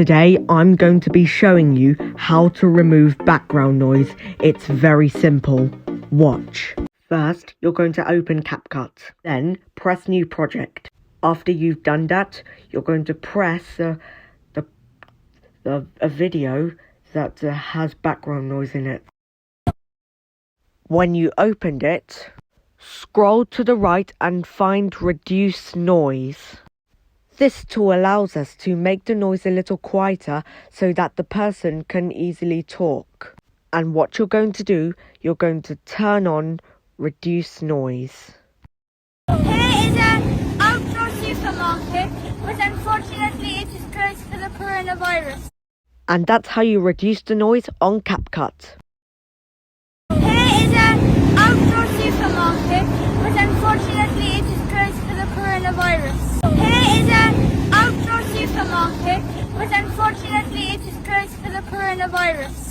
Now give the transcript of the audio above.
Today I'm going to be showing you how to remove background noise. It's very simple. Watch. First, you're going to open CapCut. Then press New Project. After you've done that, you're going to press a video that has background noise in it. When you opened it, scroll to the right and find Reduce Noise. This tool allows us to make the noise a little quieter so that the person can easily talk. And what you're going to do, you're going to turn on Reduce Noise. Here is an outdoor supermarket, but unfortunately it is closed for the coronavirus. And that's how you reduce the noise on CapCut. Here is an outdoor supermarket, but unfortunately it is closed for the coronavirus. Here is an outdoor supermarket, but unfortunately it is closed for the coronavirus.